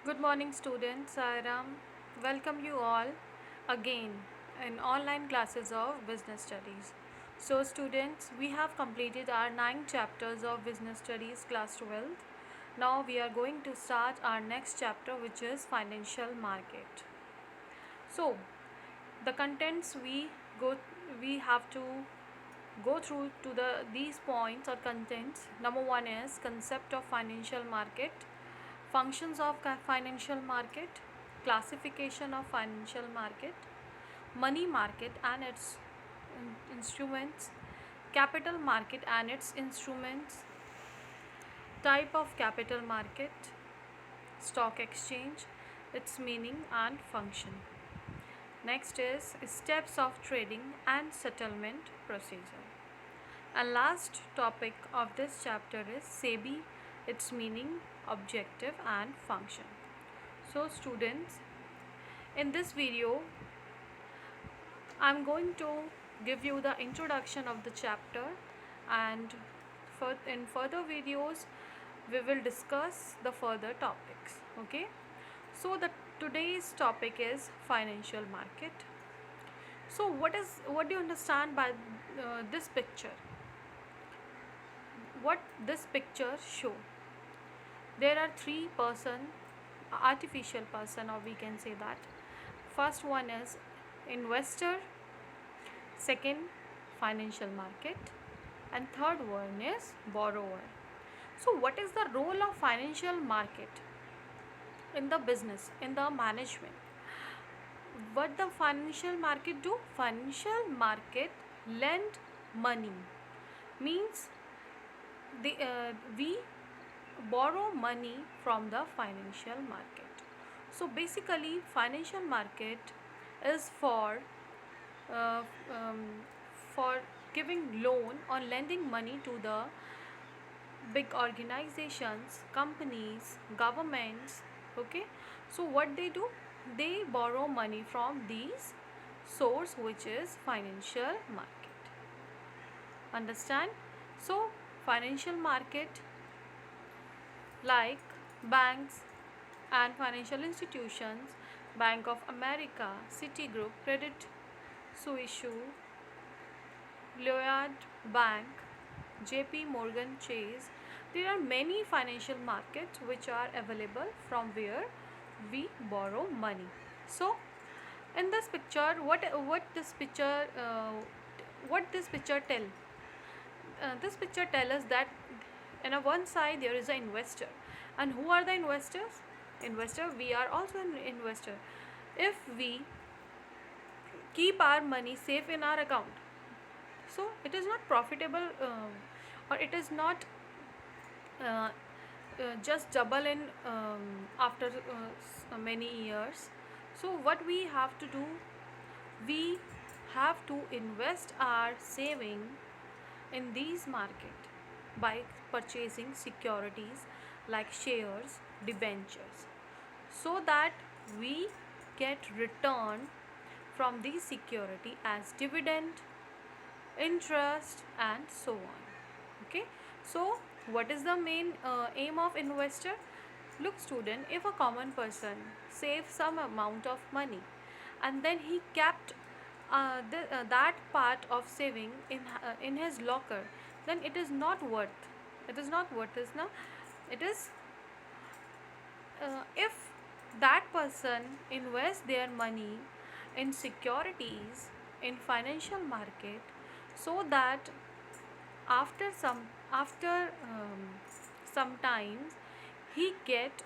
Good morning, students. Sairam. Welcome you all again in online classes of business studies. So, students, we have completed our 9 chapters of business studies, class 12th. Now, we are going to start our next chapter, which is financial market. So, the contents go, we have to go through to these points or contents. Number one is concept of financial market, functions of financial market, classification of financial market, money market and its instruments, capital market and its instruments, type of capital market, stock exchange, its meaning and function. Next is steps of trading and settlement procedure. And last topic of this chapter is SEBI, its meaning, objective and function. So students, in this video I'm going to give you the introduction of the chapter, and in further videos we will discuss the further topics. Okay, so the today's topic is financial market. So what do you understand by this picture? What this picture show? There are three person, artificial person, or we can say that. First one is investor, second financial market, and third one is borrower. So what is the role of financial market in the business, in the management? What the financial market do? Financial market lend money, means we borrow money from the financial market. So basically financial market is uh, um, for giving loan or lending money to the big organizations, companies, governments. Okay, so what they do, they borrow money from these source, which is financial market. Understand? So financial market, like banks and financial institutions, Bank of America, Citigroup, Credit Suisse, Lloyd Bank, JP Morgan Chase. There are many financial markets which are available from where we borrow money. So, in this picture, what this picture tell? This picture tell us that on a one side there is an investor, and who are the investors? Investor, we are also an investor. If we keep our money safe in our account, so it is not profitable, or it is not uh, just double in after many years. So what we have to do, we have to invest our saving in these market by purchasing securities like shares, debentures, so that we get return from these security as dividend, interest and so on. Okay, so what is the main aim of investor? Look student, if a common person saves some amount of money and then he kept that part of saving in his locker, then it is not worth, it is not worth, is no, it is if that person invests their money in securities in financial market, so that after some times he get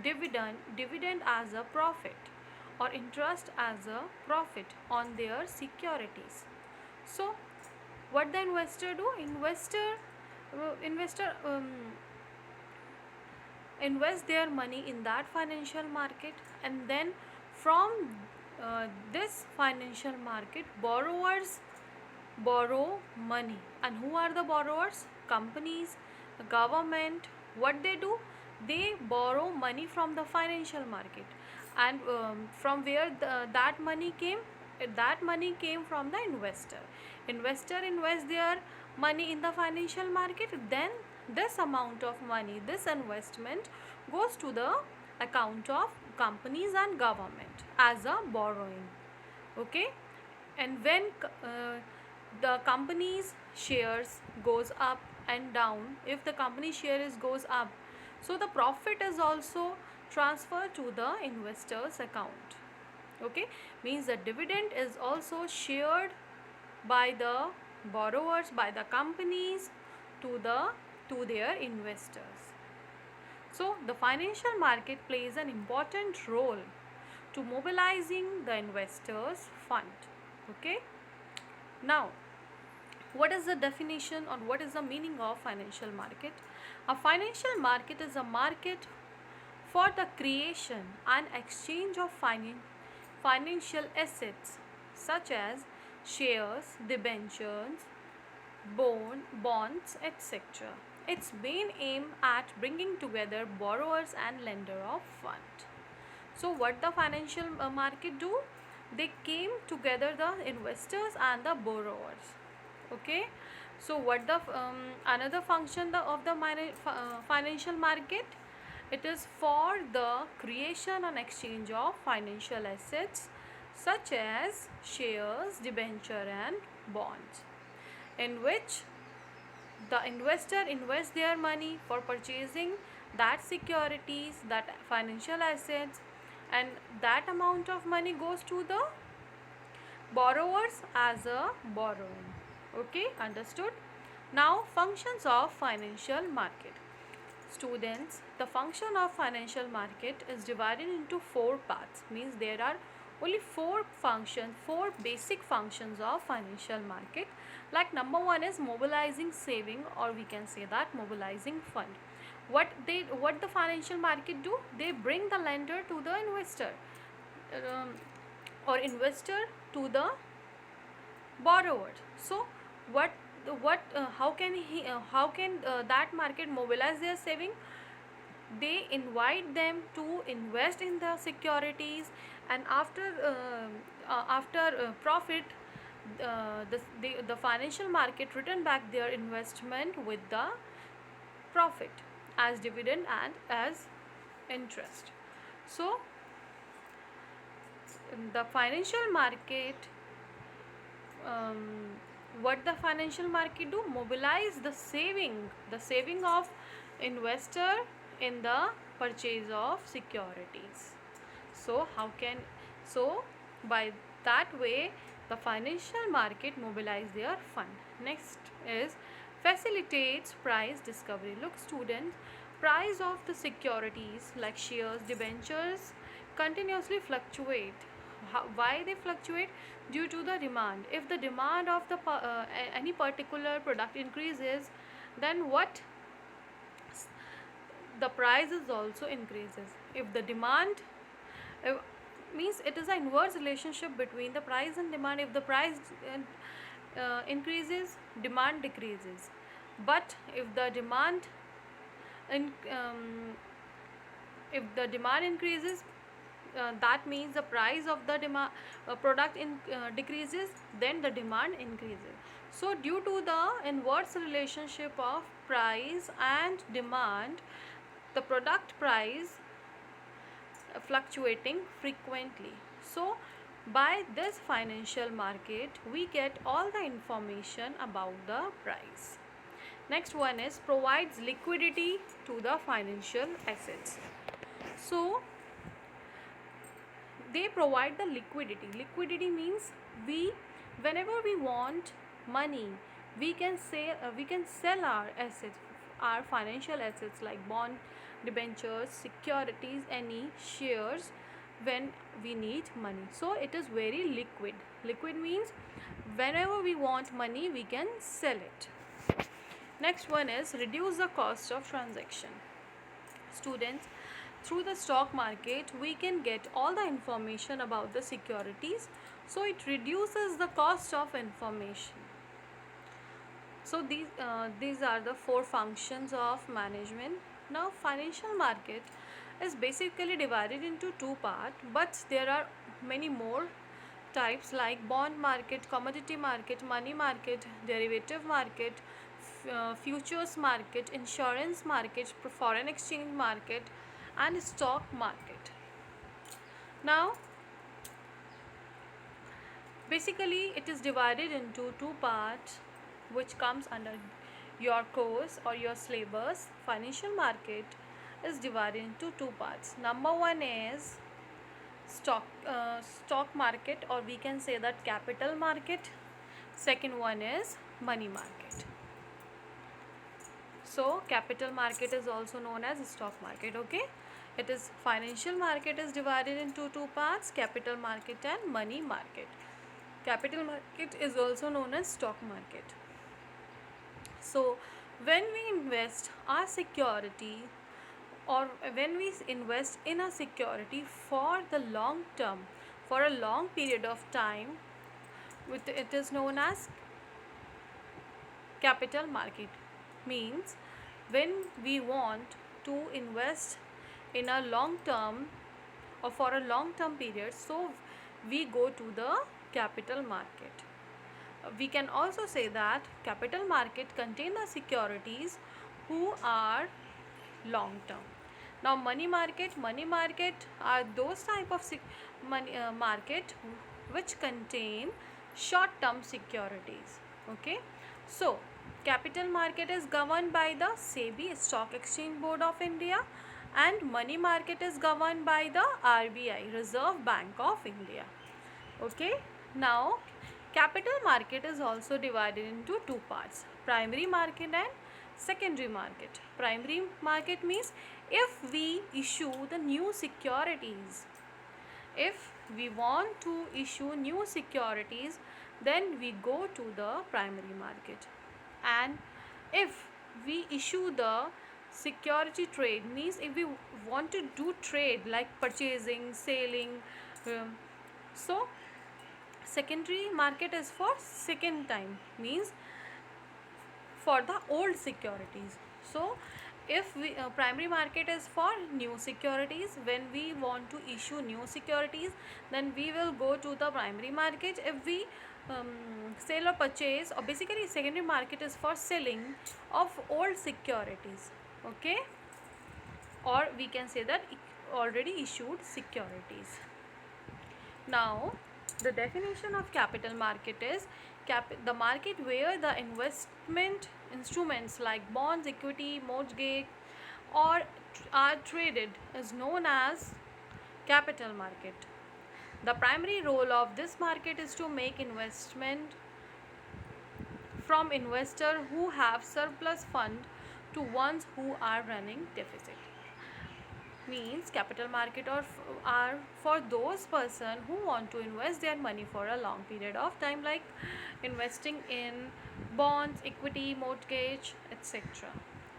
dividend as a profit, or interest as a profit on their securities. So what the investor do? Investor invest their money in that financial market, and then from this financial market borrowers borrow money. And who are the borrowers? Companies, the government. What they do? They borrow money from the financial market, and from where that money came? That money came from the investor. Investor invest their money in the financial market, then this amount of money, this investment goes to the account of companies and government as a borrowing. Okay, and when the company's shares goes up and down, if the company shares goes up, so the profit is also transferred to the investor's account. Okay, means the dividend is also shared by the borrowers, by the companies, to their investors. So the financial market plays an important role to mobilizing the investors fund. Okay, now what is the definition or what is the meaning of financial market? A financial market is a market for the creation and exchange of financial assets such as shares, debentures, bonds, etc. Its main aim at bringing together borrowers and lender of fund. So what the financial market do? They came together the investors and the borrowers. Okay. So what the another function of the financial market? It is for the creation and exchange of financial assets such as shares, debenture and bonds, in which the investor invests their money for purchasing that securities, that financial assets, and that amount of money goes to the borrowers as a borrowing. Okay, understood? Now, functions of financial market. Students, the function of financial market is divided into four parts. Means there are only four basic functions of financial market. Like number one is mobilizing saving, or we can say that mobilizing fund. What the financial market do? They bring the lender to the investor, um, or investor to the borrower. So what how can that market mobilize their saving? They invite them to invest in the securities, and after profit, the financial market return back their investment with the profit as dividend and as interest. So the financial market, um, what the financial market do? Mobilize the saving of investor in the purchase of securities. So how can, so by that way the financial market mobilize their fund. Next is facilitates price discovery. Look students, price of the securities like shares, debentures continuously fluctuate. Why they fluctuate? Due to the demand. If the demand of any particular product increases, then what? The price is also increases. If the demand, if, means it is an inverse relationship between the price and demand. If the price increases, demand decreases. But in, um, if the demand increases, that means the price of the product decreases, then the demand increases. So due to the inverse relationship of price and demand, the product price fluctuating frequently. So by this financial market we get all the information about the price. Next one is provides liquidity to the financial assets. So they provide the liquidity means we, whenever we want money, we can sell our assets, our financial assets like bond, debentures, securities, any shares, when we need money. So it is very liquid means whenever we want money we can sell it. Next one is reduce the cost of transaction. Students, through the stock market we can get all the information about the securities, so it reduces the cost of information. So these are the four functions of management. Now financial market is basically divided into two parts, but there are many more types like bond market, commodity market, money market, derivative market, futures market, insurance market, foreign exchange market, and stock market. Now, basically it is divided into two parts which comes under your course or your syllabus. Financial market is divided into two parts. Number one is stock market, or we can say that capital market. Second one is money market. So capital market is also known as stock market. Okay, it is financial market is divided into two parts: capital market and money market. Capital market is also known as stock market. So when we invest our security, or when we invest in a security for the long term, for a long period of time, it is known as capital market. Means when we want to invest in a long term or for a long term period, so we go to the capital market. We can also say that capital market contain the securities who are long term. Now money market are those type of money market which contain short term securities. Okay, so capital market is governed by the SEBI, Stock Exchange Board of India, and money market is governed by the RBI, Reserve Bank of India. Okay, now capital market is also divided into two parts: primary market and secondary market. Primary market means if we issue the new securities, if we want to issue new securities, then we go to the primary market. And if we issue the security trade, means if we want to do trade like purchasing, selling, so secondary market is for second time, means for the old securities. So if we primary market is for new securities. When we want to issue new securities, then we will go to the primary market. If we sell or purchase, or basically secondary market is for selling of old securities. Okay, or we can say that already issued securities. Now the definition of capital market is the market where the investment instruments like bonds, equity, mortgage, or are traded is known as capital market. The primary role of this market is to make investment from investors who have surplus fund to ones who are running deficit. Means capital market are for those person who want to invest their money for a long period of time, like investing in bonds, equity, mortgage, etc.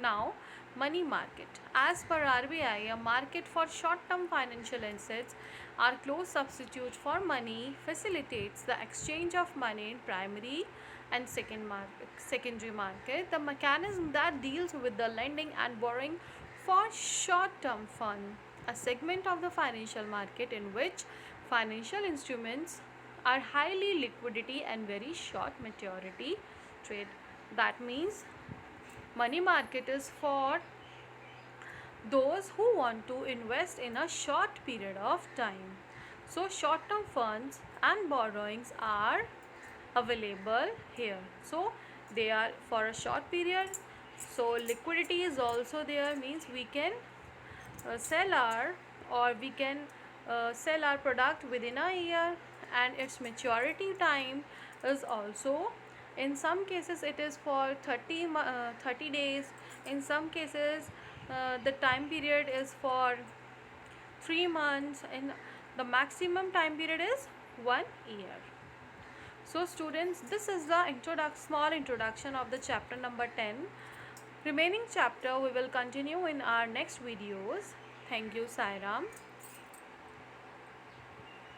Now money market, as per RBI, a market for short term financial assets are close substitute for money, facilitates the exchange of money in primary and secondary market, the mechanism that deals with the lending and borrowing for short-term fund, a segment of the financial market in which financial instruments are highly liquidity and very short maturity trade. That means money market is for those who want to invest in a short period of time. So short-term funds and borrowings are available here. So they are for a short period. So liquidity is also there, means we can sell our, or we can sell our product within a year, and its maturity time is also, in some cases it is for 30 days, in some cases the time period is for 3 months, and the maximum time period is 1 year. So students, this is the small introduction of the chapter number 10. Remaining chapter we will continue in our next videos. Thank you. Sai Ram.